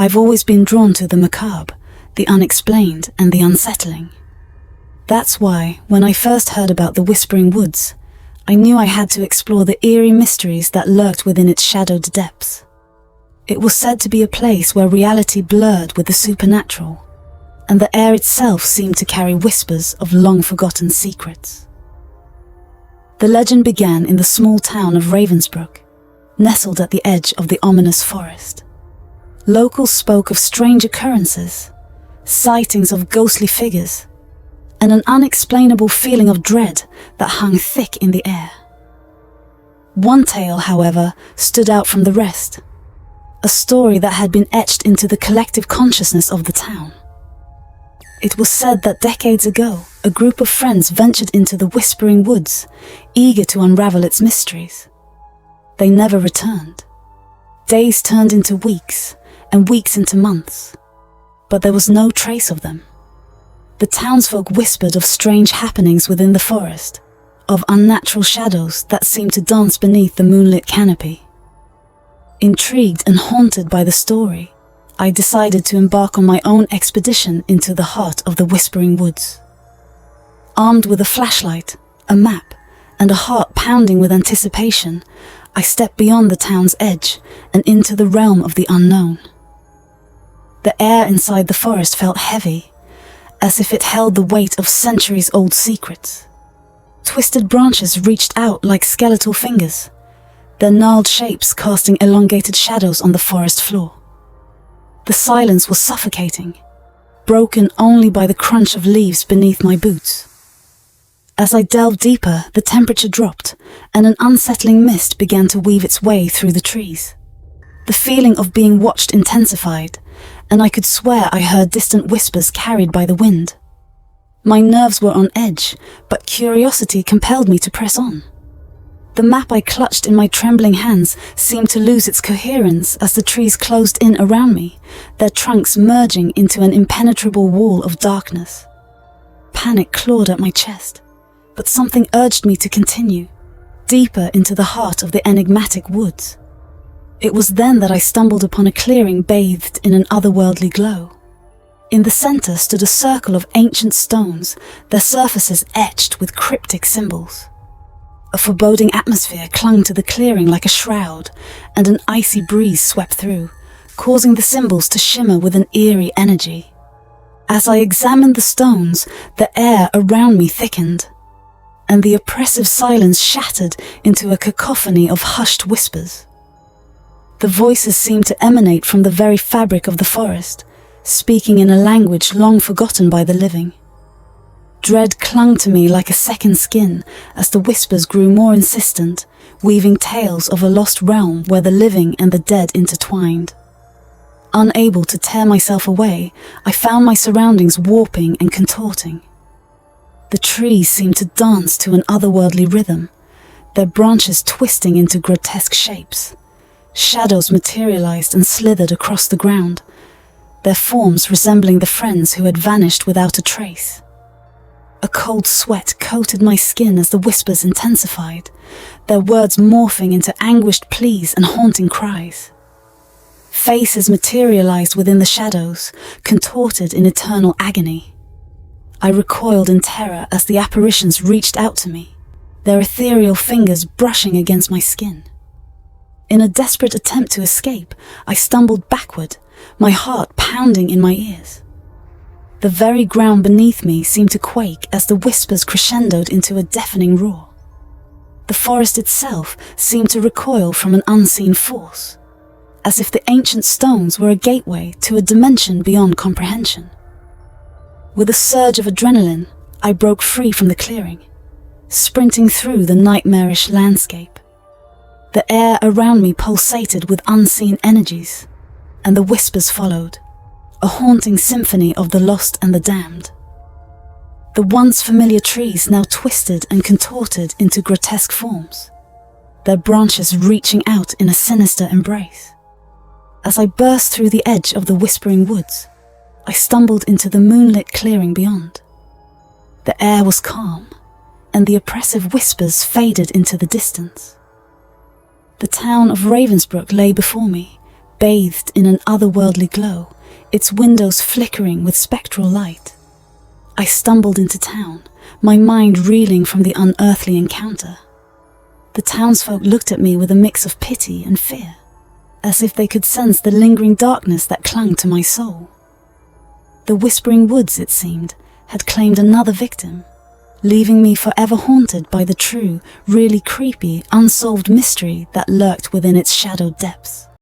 I've always been drawn to the macabre, the unexplained, and the unsettling. That's why, when I first heard about the Whispering Woods, I knew I had to explore the eerie mysteries that lurked within its shadowed depths. It was said to be a place where reality blurred with the supernatural, and the air itself seemed to carry whispers of long-forgotten secrets. The legend began in the small town of Ravensbrück, nestled at the edge of the ominous forest. Locals spoke of strange occurrences, sightings of ghostly figures, and an unexplainable feeling of dread that hung thick in the air. One tale, however, stood out from the rest, a story that had been etched into the collective consciousness of the town. It was said that decades ago, a group of friends ventured into the Whispering Woods, eager to unravel its mysteries. They never returned. Days turned into weeks, and weeks into months, but there was no trace of them. The townsfolk whispered of strange happenings within the forest, of unnatural shadows that seemed to dance beneath the moonlit canopy. Intrigued and haunted by the story, I decided to embark on my own expedition into the heart of the Whispering Woods. Armed with a flashlight, a map, and a heart pounding with anticipation, I stepped beyond the town's edge and into the realm of the unknown. The air inside the forest felt heavy, as if it held the weight of centuries-old secrets. Twisted branches reached out like skeletal fingers, their gnarled shapes casting elongated shadows on the forest floor. The silence was suffocating, broken only by the crunch of leaves beneath my boots. As I delved deeper, the temperature dropped, and an unsettling mist began to weave its way through the trees. The feeling of being watched intensified, and I could swear I heard distant whispers carried by the wind. My nerves were on edge, but curiosity compelled me to press on. The map I clutched in my trembling hands seemed to lose its coherence as the trees closed in around me, their trunks merging into an impenetrable wall of darkness. Panic clawed at my chest, but something urged me to continue, deeper into the heart of the enigmatic woods. It was then that I stumbled upon a clearing bathed in an otherworldly glow. In the center stood a circle of ancient stones, their surfaces etched with cryptic symbols. A foreboding atmosphere clung to the clearing like a shroud, and an icy breeze swept through, causing the symbols to shimmer with an eerie energy. As I examined the stones, the air around me thickened, and the oppressive silence shattered into a cacophony of hushed whispers. The voices seemed to emanate from the very fabric of the forest, speaking in a language long forgotten by the living. Dread clung to me like a second skin as the whispers grew more insistent, weaving tales of a lost realm where the living and the dead intertwined. Unable to tear myself away, I found my surroundings warping and contorting. The trees seemed to dance to an otherworldly rhythm, their branches twisting into grotesque shapes. Shadows materialized and slithered across the ground, their forms resembling the friends who had vanished without a trace. A cold sweat coated my skin as the whispers intensified, their words morphing into anguished pleas and haunting cries. Faces materialized within the shadows, contorted in eternal agony. I recoiled in terror as the apparitions reached out to me, their ethereal fingers brushing against my skin. In a desperate attempt to escape, I stumbled backward, my heart pounding in my ears. The very ground beneath me seemed to quake as the whispers crescendoed into a deafening roar. The forest itself seemed to recoil from an unseen force, as if the ancient stones were a gateway to a dimension beyond comprehension. With a surge of adrenaline, I broke free from the clearing, sprinting through the nightmarish landscape. The air around me pulsated with unseen energies, and the whispers followed, a haunting symphony of the lost and the damned. The once familiar trees now twisted and contorted into grotesque forms, their branches reaching out in a sinister embrace. As I burst through the edge of the Whispering Woods, I stumbled into the moonlit clearing beyond. The air was calm, and the oppressive whispers faded into the distance. The town of Ravensbrück lay before me, bathed in an otherworldly glow, its windows flickering with spectral light. I stumbled into town, my mind reeling from the unearthly encounter. The townsfolk looked at me with a mix of pity and fear, as if they could sense the lingering darkness that clung to my soul. The Whispering Woods, it seemed, had claimed another victim, leaving me forever haunted by the true, really creepy, unsolved mystery that lurked within its shadowed depths.